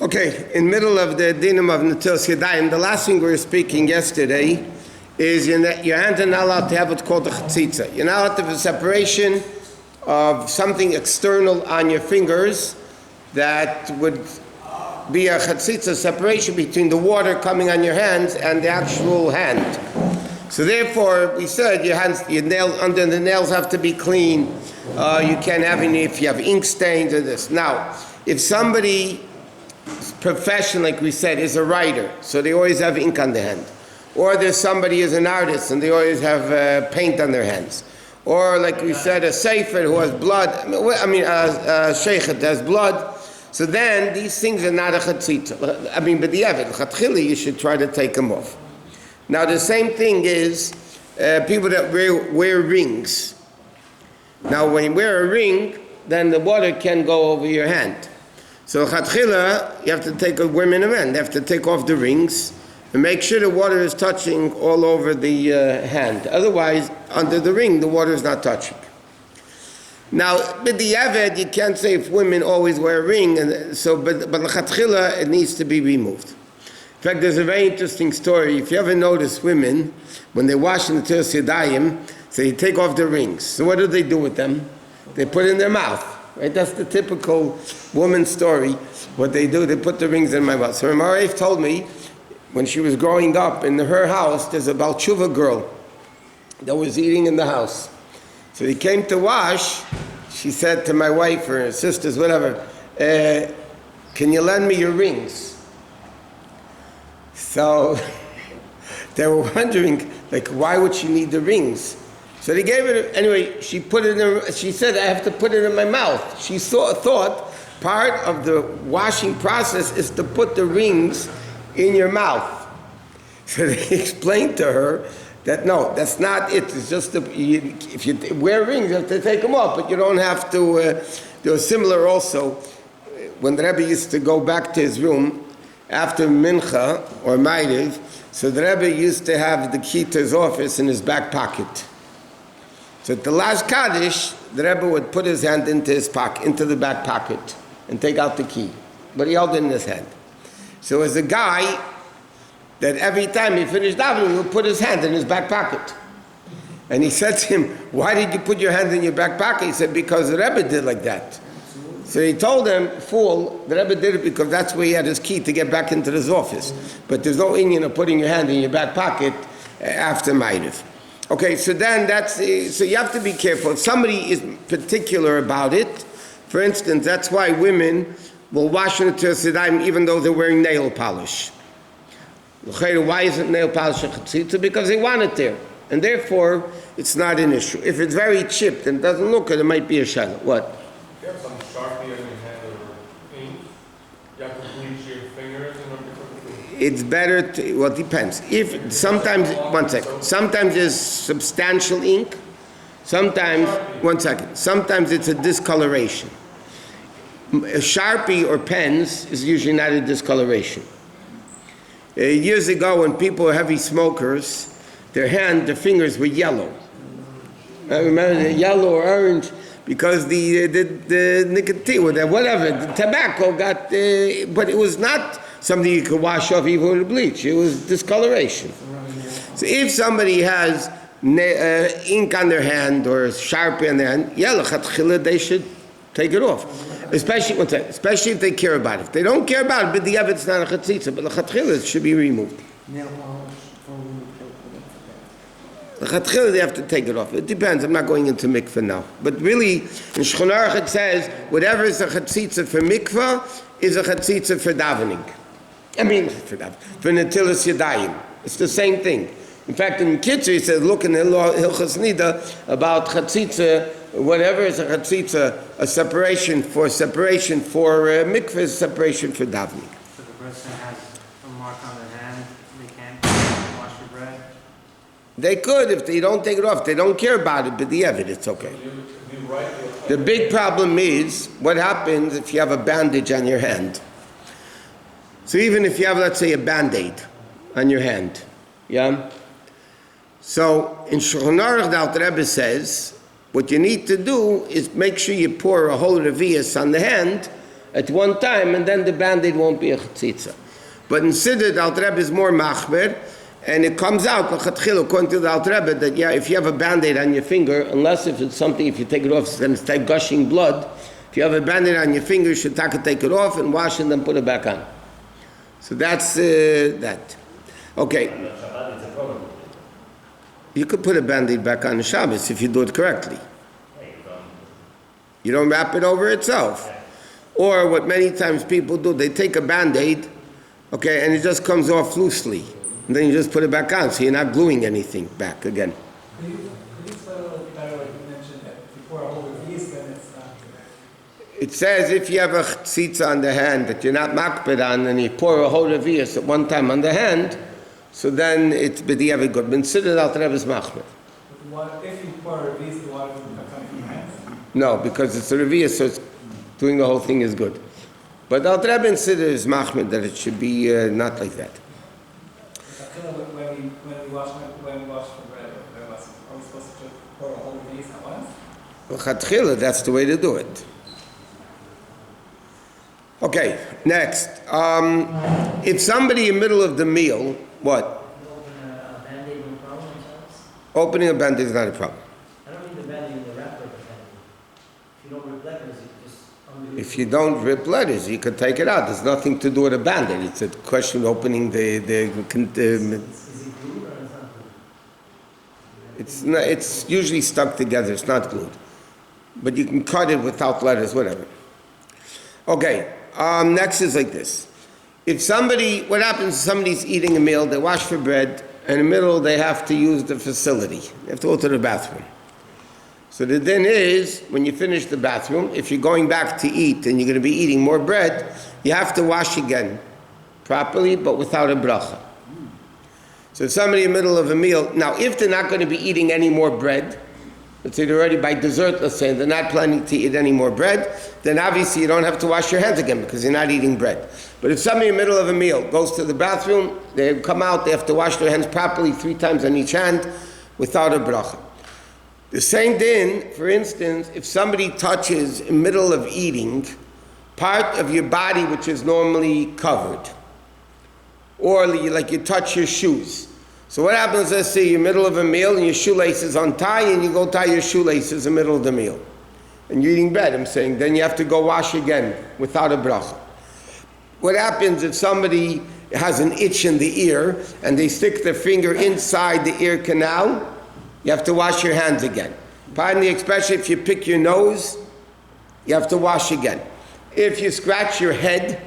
Okay, in middle of the dinim of Netilas Yadayim, the last thing we were speaking yesterday is your hands are not allowed to have what's called a chatzitza. You're not allowed to have a separation of something external on your fingers that would be a chatzitza, separation between the water coming on your hands and the actual hand. So therefore, we said your hands, your nails, under the nails have to be clean. You can't have any if you have ink stains or this. Now, if somebody profession, like we said, is a writer, so they always have ink on their hand. Or there's somebody who's an artist and they always have paint on their hands. Or like we said, a sefer who has blood, a sheikhet has blood. So then these things are not a chatzitza. But the Evid, chatchili, you should try to take them off. Now the same thing is people that wear rings. Now when you wear a ring, then the water can go over your hand. So chatchila, you have to take women and men. They have to take off the rings and make sure the water is touching all over the hand. Otherwise, under the ring, the water is not touching. Now, with the Eved, you can't say if women always wear a ring, and so but chatchila, it needs to be removed. In fact, there's a very interesting story. If you ever notice women, when they wash in the Netilas Yadayim, so you take off the rings. So what do they do with them? They put it in their mouth. Right? That's the typical woman story. What they do, they put the rings in my mouth. So Marif told me, when she was growing up in her house, there's a Baal Tshuva girl that was eating in the house. So he came to wash. She said to my wife or her sisters, whatever, can you lend me your rings? So they were wondering, like, why would she need the rings? So they gave it, anyway, she put it in, she said, I have to put it in my mouth. She thought part of the washing process is to put the rings in your mouth. So they explained to her that no, that's not it. It's just, if you wear rings, you have to take them off, but you don't have to, there was similar also, when the Rebbe used to go back to his room after Mincha or Ma'ariv, so the Rebbe used to have the key to his office in his back pocket. So at the last Kaddish, the Rebbe would put his hand into his pocket, into the back pocket, and take out the key. But he held it in his hand. So as a guy, that every time he finished davening, he would put his hand in his back pocket. And he said to him, why did you put your hand in your back pocket? He said, because the Rebbe did like that. So he told him, fool, the Rebbe did it because that's where he had his key to get back into his office. But there's no Indian of putting your hand in your back pocket after Ma'ariv. Okay, so then so you have to be careful. If somebody is particular about it, for instance, that's why women will wash in the Netilas Yadayim even though they're wearing nail polish. Why isn't nail polish a chatzitza? Because they want it there. And therefore, it's not an issue. If it's very chipped and doesn't look good, it might be a shadow. What? If you have some Sharpie on your hand or ink, you have to bleach your fingers in order to... It's better to, well, it depends. If sometimes, one second, sometimes there's substantial ink, sometimes, one second, sometimes it's a discoloration. A Sharpie or pens is usually not a discoloration. Years ago, when people were heavy smokers, their fingers were yellow. I remember the yellow or orange because the nicotine, whatever, the tobacco got, but it was not something you could wash off even with bleach. It was discoloration. So if somebody has ink on their hand or Sharpie on their hand, they should take it off. Especially if they care about it. If they don't care about it, but the Evid's not a chatzitza, but the chatchila should be removed. Nail polish. The chatchila, they have to take it off. It depends. I'm not going into mikveh now. But really, in Shulchan Aruch it says, whatever is a chatzitza for mikveh is a chatzitza for davening. For Netilas Yadayim. It's the same thing. In fact, in Kitzur, he says, look in Hilchos Nida about chatzitza, whatever is a chatzitza, a separation for mikveh, is separation for davening. So the person has a mark on their hand, they can't wash your bread? They could if they don't take it off. They don't care about it, but the evidence, it's okay. The big problem is, what happens if you have a bandage on your hand? So even if you have, let's say, a Band-Aid on your hand, yeah? So in Shulchan Aruch, the Alter Rebbe says, what you need to do is make sure you pour a whole revius on the hand at one time, and then the Band-Aid won't be a Chatzitza. But in Siddur, the Alter Rebbe is more machmer, and it comes out, according to the Alter Rebbe, that if you have a Band-Aid on your finger, unless if it's something, if you take it off, then it's like gushing blood. If you have a Band-Aid on your finger, you should take it off and wash and then put it back on. So that's that. Okay. You could put a Band-Aid back on the Shabbos if you do it correctly. You don't wrap it over itself. Or what many times people do, they take a Band-Aid, okay, and it just comes off loosely. And then you just put it back on, so you're not gluing anything back again. Could you explain a little bit better, like you mentioned, that if you pour a whole revius, then it's not... It says if you have a tzitza on the hand that you're not makbid on, and you pour a whole revius at one time on the hand, so then it's b'diavad good. Consider Alter Rebbe's machmir. If you pour a revius, the water doesn't come from your hands? No, because it's a revius, so it's doing the whole thing is good. But Alter Rebbe considers machmir that it should be not like that. When we wash for bread, are we supposed to pour a whole revius at once? Well, chatchila, that's the way to do it. Okay, next. If somebody in the middle of the meal, what? Open a Band-Aid, no problem, themselves? Opening a Band-Aid is not a problem. I don't need the Band-Aid in the wrapper of the Band-Aid. If you don't rip letters, you can just undo it. If you don't rip letters, you can take it out. There's nothing to do with a Band-Aid. It's a question of opening Is it glued or it's not glued? it's usually stuck together. It's not glued. But you can cut it without letters, whatever. Okay, next is like this. What happens if somebody's eating a meal, they wash for bread, and in the middle they have to use the facility. They have to go to the bathroom. So the din is, when you finish the bathroom, if you're going back to eat and you're going to be eating more bread, you have to wash again, properly, but without a bracha. So somebody in the middle of a meal, now if they're not going to be eating any more bread, let's say they're already by dessert, let's say, they're not planning to eat any more bread, then obviously you don't have to wash your hands again because you're not eating bread. But if somebody in the middle of a meal goes to the bathroom, they come out, they have to wash their hands properly 3 times on each hand without a bracha. The same din, for instance, if somebody touches in the middle of eating part of your body which is normally covered, or like you touch your shoes. So what happens, let's say you're in the middle of a meal and your shoelace is untied and you go tie your shoelaces in the middle of the meal. And you're eating bread, I'm saying, then you have to go wash again without a bracha. What happens if somebody has an itch in the ear and they stick their finger inside the ear canal? You have to wash your hands again. Pardon the expression, if you pick your nose, you have to wash again. If you scratch your head,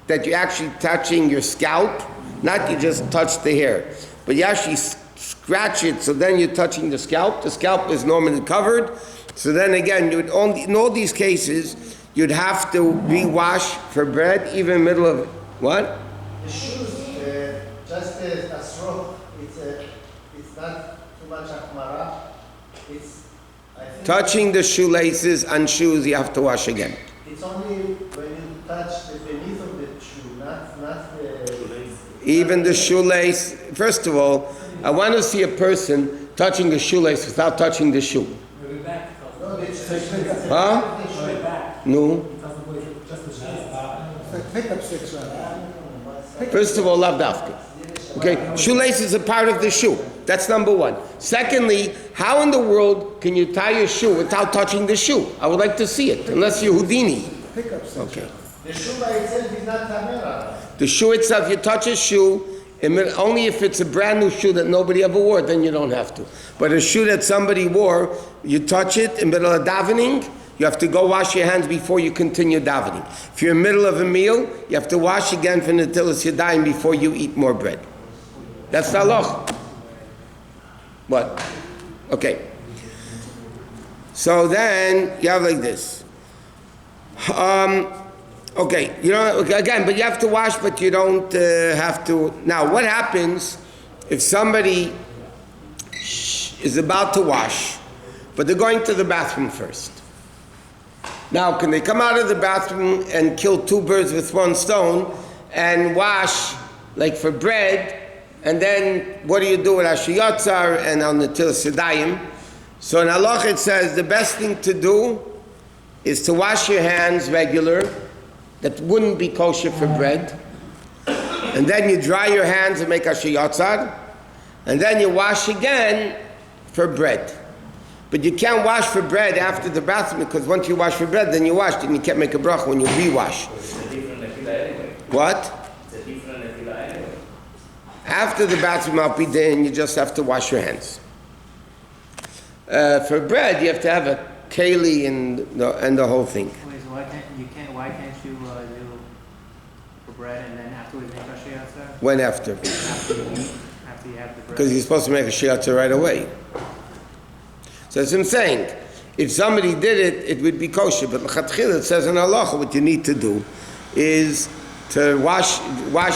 that you're actually touching your scalp, not you just touch the hair, but you actually scratch it, so then you're touching the scalp. The scalp is normally covered. So then again, you would only, in all these cases, you'd have to rewash for bread, even in the middle of, what? The shoes, just a stroke, it's not too much akmara. I think Touching the shoelaces on shoes, you have to wash again. it's only when you touch the beneath of the shoe, not the... Even the shoelace, first of all, I want to see a person touching the shoelace without touching the shoe. No, it's Huh? No. First of all, lav dafka. Okay, shoelace is a part of the shoe. That's number one. Secondly, how in the world can you tie your shoe without touching the shoe? I would like to see it, unless you're Houdini. Okay. The shoe by itself is not tamera. The shoe itself, you touch a shoe, only if it's a brand new shoe that nobody ever wore, then you don't have to. But a shoe that somebody wore, you touch it in the middle of davening, you have to go wash your hands before you continue davening. If you're in the middle of a meal, you have to wash again from the Natilas Yadayim before you eat more bread. That's the halacha. What? Okay. So then, you have like this. Okay, you know, again, but you have to wash, but you don't have to. Now, what happens if somebody is about to wash, but they're going to the bathroom first? Now, can they come out of the bathroom and kill 2 birds with 1 stone and wash, like for bread, and then what do you do with Asher Yotzar and on the Natilas Yadayim? So in halacha it says the best thing to do is to wash your hands regular, that wouldn't be kosher for bread. And then you dry your hands and make asher yotzar. And then you wash again for bread. But you can't wash for bread after the bathroom, because once you wash for bread, then you wash, and you can't make a bracha when you rewash. It's a different nefila anyway. What? It's a different nefila anyway. After the bathroom al pi din, you just have to wash your hands. For bread, you have to have a keli and the whole thing. Wait, so why can't you do for bread and then afterwards make asher yotzar? When after? After you eat, after you have the bread. Because you're supposed to make a shiatza right away. So that's what I'm saying. If somebody did it, it would be kosher. But l'chatchila, it says in halacha, what you need to do is to wash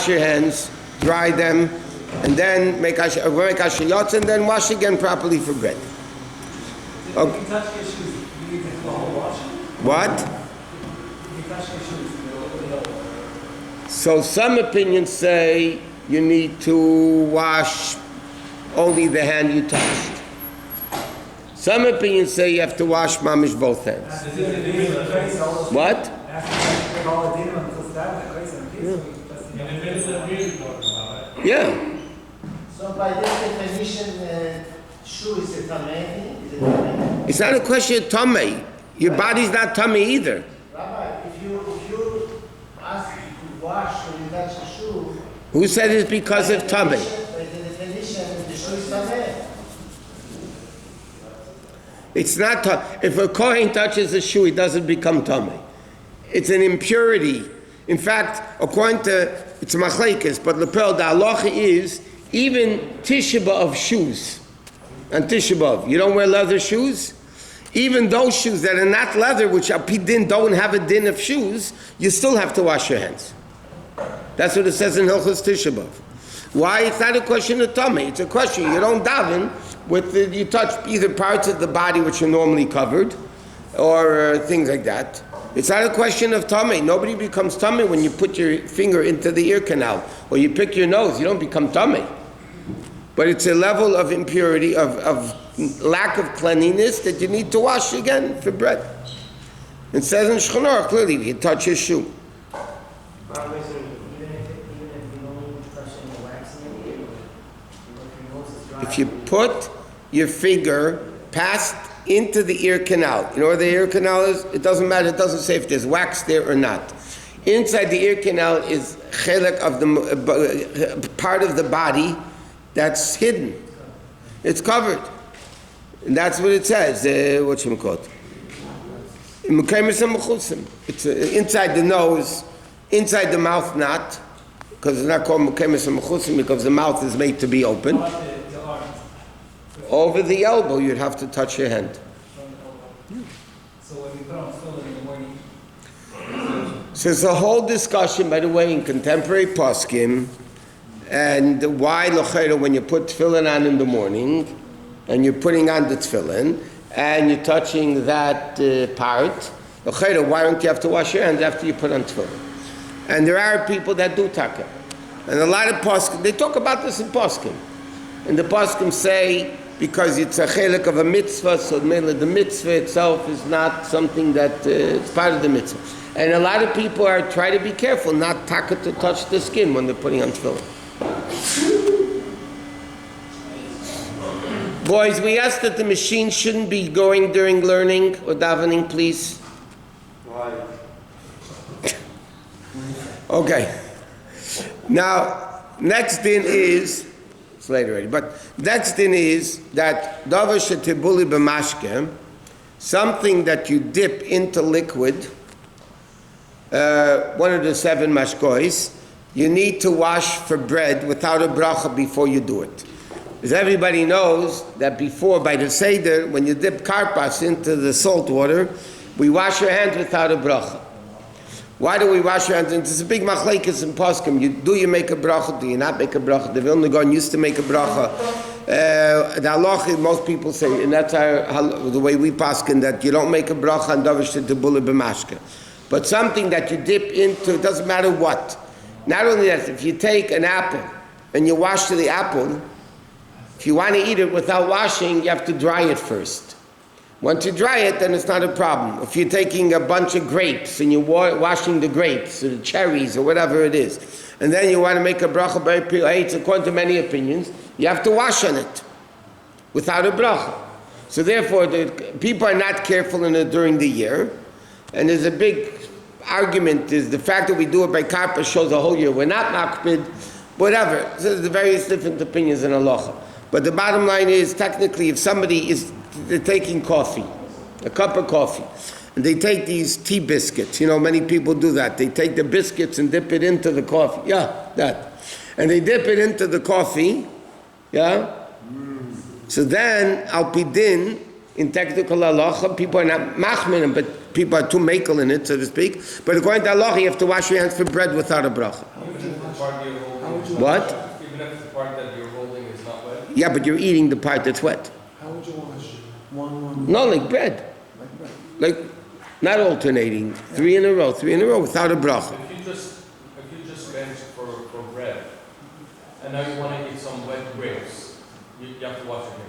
your hands, dry them, and then make asher yotzar, and then wash again properly for bread. Okay. If you touch your shoes, you need to do a whole wash. What? If you touch your shoes, you'll So some opinions say you need to wash only the hand you touched. Some opinions say you have to wash mamish both hands. What? Yeah. So by this definition, shoe is a tamei? Is it tamei? It's not a question of tummy. Your body's not tummy either. Rabbi, if you ask to wash when you touch the shoe, Who said it's because of tummy? by the definition, the shoe is tamei. It's not if a kohen touches a shoe, it doesn't become tummy. It's an impurity. In fact, according to it's machlekes, but lepel the halacha is even Tisha B'Av shoes. And Tisha B'Av, you don't wear leather shoes. Even those shoes that are not leather, which al pi din don't have a din of shoes, you still have to wash your hands. That's what it says in Hilchos Tisha B'Av. Why? It's not a question of tummy. It's a question you don't daven with you touch either parts of the body which are normally covered, or things like that. It's not a question of tummy. Nobody becomes tummy when you put your finger into the ear canal or you pick your nose. You don't become tummy. But it's a level of impurity, of lack of cleanliness that you need to wash again for bread. It says in Shulchan Aruch clearly, if you touch your shoe. Even if you don't touch any wax in the ear, if your nose is dry. If you put your finger past into the ear canal, you know where the ear canal is? It doesn't matter, it doesn't say if there's wax there or not. Inside the ear canal is chelek of the part of the body that's hidden. It's covered. And that's what it says, whatchamacallit. It's inside the nose, inside the mouth not, because it's not called Mekemis HaMechusim because the mouth is made to be open. the arm. Over the elbow, you'd have to touch your hand. From the elbow. So when you put on tefillin in the morning, So there's a whole discussion, by the way, in contemporary poskim, and why l'chayra when you put tefillin on in the morning, and you're putting on the tefillin, and you're touching that part, l'chayra, why don't you have to wash your hands after you put on tefillin? And there are people that do taka. And a lot of poskim, they talk about this in poskim. And the poskim say, because it's a chelik of a mitzvah, so the mitzvah itself is not something that it's part of the mitzvah. And a lot of people try to be careful not taka to touch the skin when they're putting on tefillin. Boys, we ask that the machine shouldn't be going during learning or davening, please. Why? Okay. Now, next din is, it's late already, but next din is that davar shetibuli b'mashke, something that you dip into liquid, one of the 7 mashkois, you need to wash for bread without a bracha before you do it. As everybody knows that before, by the Seder, when you dip karpas into the salt water, we wash your hands without a bracha. Why do we wash your hands? It's a big machlekes in poskim. Do you make a bracha? Do you not make a bracha? The Vilna Gaon used to make a bracha. The halacha, most people say, and that's the way we poskin, that you don't make a bracha on davar shetibuli b'mashke. But something that you dip into, it doesn't matter what. Not only that, if you take an apple and you wash the apple, if you want to eat it without washing, you have to dry it first. Once you dry it, then it's not a problem. If you're taking a bunch of grapes and you're washing the grapes or the cherries or whatever it is, and then you want to make a bracha by it's according to many opinions, you have to wash on it without a bracha. So therefore, the people are not careful in it during the year, and there's a big argument is the fact that we do it by karpa shows the whole year we're not makpid, whatever. So there's the various different opinions in halacha. But the bottom line is, technically, if somebody is they're taking coffee, a cup of coffee, and they take these tea biscuits, many people do that. They take the biscuits and dip it into the coffee. Yeah, that. And they dip it into the coffee, yeah? So then, al pi din, in technical halacha, people are not machminim, but people are too makel in it, so to speak. But according to halacha, you have to wash your hands for bread without a bracha. Even if the part you're holding, What? even if the part that you're holding is not wet. Yeah, but you're eating the part that's wet. How would you wash? One. No, like bread. Like bread. Like, not alternating. 3 in a row without a bracha. If you just benched for bread, and now you want to eat some wet grapes, you have to wash again.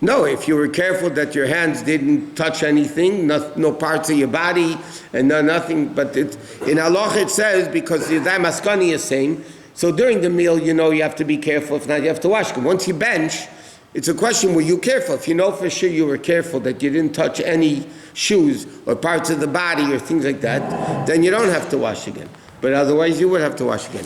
No, if you were careful that your hands didn't touch anything, no parts of your body, and nothing, but in halacha it says, because the maskani is saying, so during the meal, you have to be careful, if not, you have to wash them. Once you bench, it's a question, were you careful? If you know for sure you were careful that you didn't touch any shoes or parts of the body or things like that, then you don't have to wash again. But otherwise, you would have to wash again.